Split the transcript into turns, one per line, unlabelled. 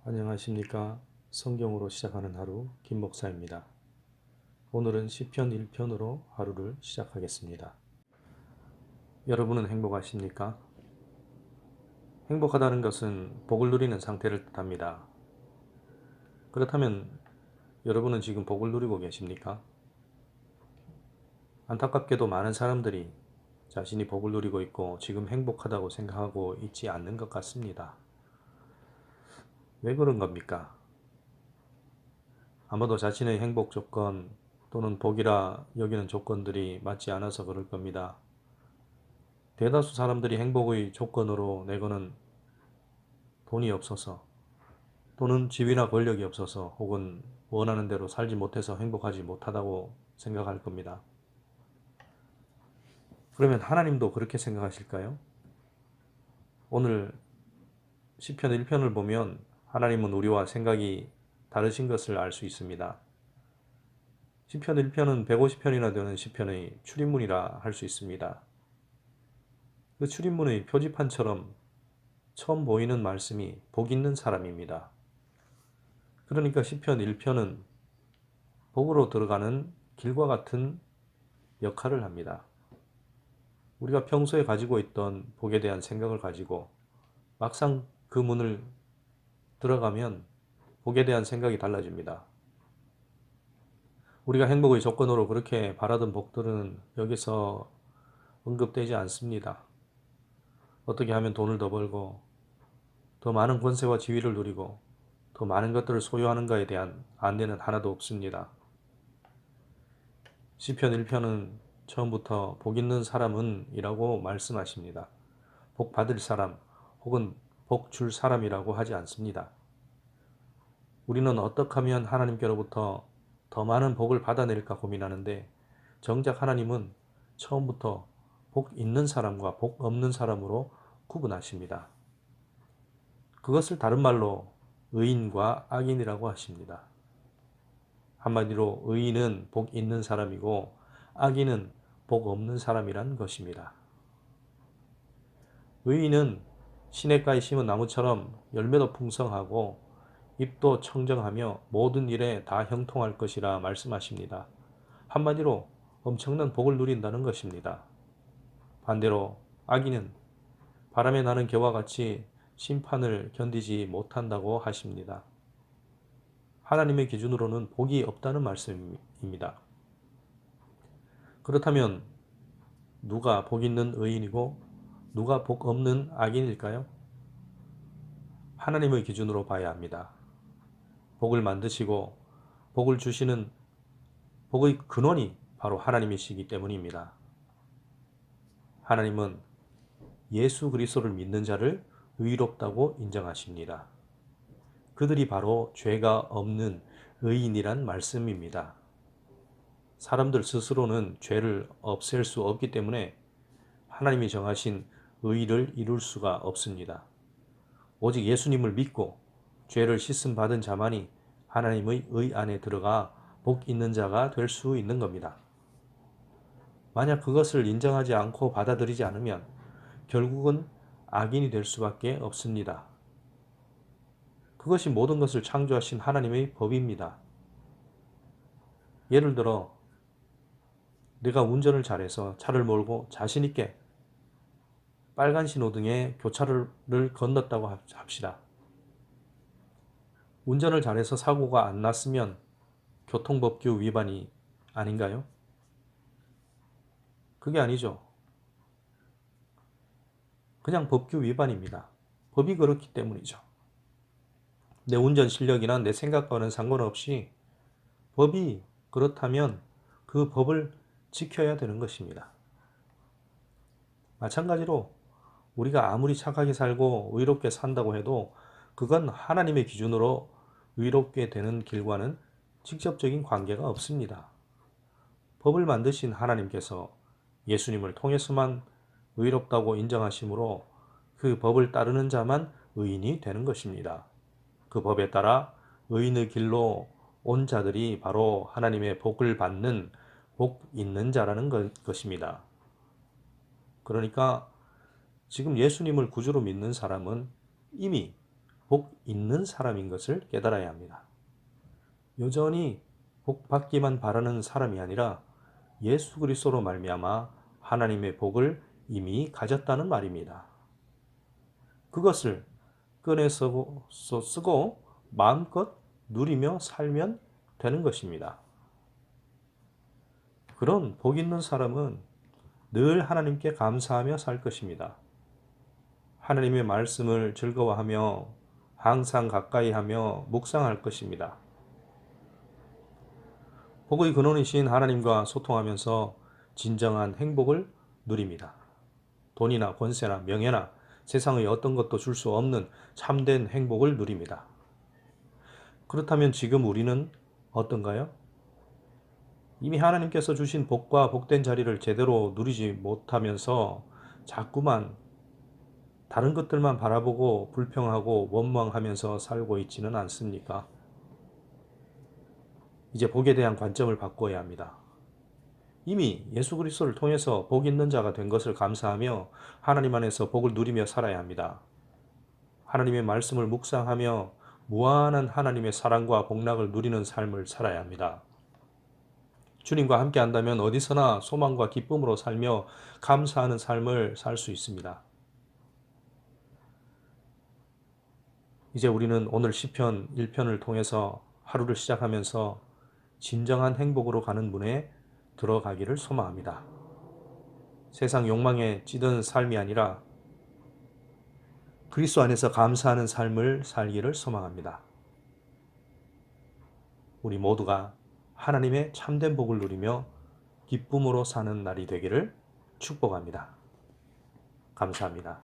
안녕하십니까. 성경으로 시작하는 하루 김 목사입니다. 오늘은 시편 1편으로 하루를 시작하겠습니다. 여러분은 행복하십니까? 행복하다는 것은 복을 누리는 상태를 뜻합니다. 그렇다면 여러분은 지금 복을 누리고 계십니까? 안타깝게도 많은 사람들이 자신이 복을 누리고 있고 지금 행복하다고 생각하고 있지 않는 것 같습니다. 왜 그런 겁니까? 아마도 자신의 행복 조건 또는 복이라 여기는 조건들이 맞지 않아서 그럴 겁니다. 대다수 사람들이 행복의 조건으로 내거는 돈이 없어서 또는 지위나 권력이 없어서 혹은 원하는 대로 살지 못해서 행복하지 못하다고 생각할 겁니다. 그러면 하나님도 그렇게 생각하실까요? 오늘 시편 1편을 보면 하나님은 우리와 생각이 다르신 것을 알 수 있습니다. 시편 1편은 150편이나 되는 시편의 출입문이라 할 수 있습니다. 그 출입문의 표지판처럼 처음 보이는 말씀이 복 있는 사람입니다. 그러니까 시편 1편은 복으로 들어가는 길과 같은 역할을 합니다. 우리가 평소에 가지고 있던 복에 대한 생각을 가지고 막상 그 문을 들어가면 복에 대한 생각이 달라집니다. 우리가 행복의 조건으로 그렇게 바라던 복들은 여기서 언급되지 않습니다. 어떻게 하면 돈을 더 벌고 더 많은 권세와 지위를 누리고 더 많은 것들을 소유하는가에 대한 안내는 하나도 없습니다. 시편 1편은 처음부터 복 있는 사람은 이라고 말씀하십니다. 복 받을 사람 혹은 복 줄 사람이라고 하지 않습니다. 우리는 어떻게 하면 하나님께로부터 더 많은 복을 받아낼까 고민하는데 정작 하나님은 처음부터 복 있는 사람과 복 없는 사람으로 구분하십니다. 그것을 다른 말로 의인과 악인이라고 하십니다. 한마디로 의인은 복 있는 사람이고 악인은 복 없는 사람이란 것입니다. 의인은 시냇가에 심은 나무처럼 열매도 풍성하고 잎도 청정하며 모든 일에 다 형통할 것이라 말씀하십니다. 한마디로 엄청난 복을 누린다는 것입니다. 반대로 악인은 바람에 나는 겨와 같이 심판을 견디지 못한다고 하십니다. 하나님의 기준으로는 복이 없다는 말씀입니다. 그렇다면 누가 복 있는 의인이고 누가 복 없는 악인일까요? 하나님의 기준으로 봐야 합니다. 복을 만드시고 복을 주시는 복의 근원이 바로 하나님이시기 때문입니다. 하나님은 예수 그리스도를 믿는 자를 의롭다고 인정하십니다. 그들이 바로 죄가 없는 의인이란 말씀입니다. 사람들 스스로는 죄를 없앨 수 없기 때문에 하나님이 정하신 의를 이룰 수가 없습니다. 오직 예수님을 믿고 죄를 씻음 받은 자만이 하나님의 의 안에 들어가 복 있는 자가 될 수 있는 겁니다. 만약 그것을 인정하지 않고 받아들이지 않으면 결국은 악인이 될 수밖에 없습니다. 그것이 모든 것을 창조하신 하나님의 법입니다. 예를 들어 내가 운전을 잘해서 차를 몰고 자신 있게 빨간 신호등에 교차로를 건넜다고 합시다. 운전을 잘해서 사고가 안 났으면 교통법규 위반이 아닌가요? 그게 아니죠. 그냥 법규 위반입니다. 법이 그렇기 때문이죠. 내 운전 실력이나 내 생각과는 상관없이 법이 그렇다면 그 법을 지켜야 되는 것입니다. 마찬가지로 우리가 아무리 착하게 살고 의롭게 산다고 해도 그건 하나님의 기준으로 의롭게 되는 길과는 직접적인 관계가 없습니다. 법을 만드신 하나님께서 예수님을 통해서만 의롭다고 인정하시므로 그 법을 따르는 자만 의인이 되는 것입니다. 그 법에 따라 의인의 길로 온 자들이 바로 하나님의 복을 받는 복 있는 자라는 것입니다. 그러니까 지금 예수님을 구주로 믿는 사람은 이미 복 있는 사람인 것을 깨달아야 합니다. 여전히 복 받기만 바라는 사람이 아니라 예수 그리스도로 말미암아 하나님의 복을 이미 가졌다는 말입니다. 그것을 꺼내서 쓰고 마음껏 누리며 살면 되는 것입니다. 그런 복 있는 사람은 늘 하나님께 감사하며 살 것입니다. 하나님의 말씀을 즐거워하며 항상 가까이 하며 묵상할 것입니다. 복의 근원이신 하나님과 소통하면서 진정한 행복을 누립니다. 돈이나 권세나 명예나 세상의 어떤 것도 줄 수 없는 참된 행복을 누립니다. 그렇다면 지금 우리는 어떤가요? 이미 하나님께서 주신 복과 복된 자리를 제대로 누리지 못하면서 자꾸만 다른 것들만 바라보고 불평하고 원망하면서 살고 있지는 않습니까? 이제 복에 대한 관점을 바꿔야 합니다. 이미 예수 그리스도를 통해서 복 있는 자가 된 것을 감사하며 하나님 안에서 복을 누리며 살아야 합니다. 하나님의 말씀을 묵상하며 무한한 하나님의 사랑과 복락을 누리는 삶을 살아야 합니다. 주님과 함께 한다면 어디서나 소망과 기쁨으로 살며 감사하는 삶을 살 수 있습니다. 이제 우리는 오늘 시편 1편을 통해서 하루를 시작하면서 진정한 행복으로 가는 문에 들어가기를 소망합니다. 세상 욕망에 찌든 삶이 아니라 그리스도 안에서 감사하는 삶을 살기를 소망합니다. 우리 모두가 하나님의 참된 복을 누리며 기쁨으로 사는 날이 되기를 축복합니다. 감사합니다.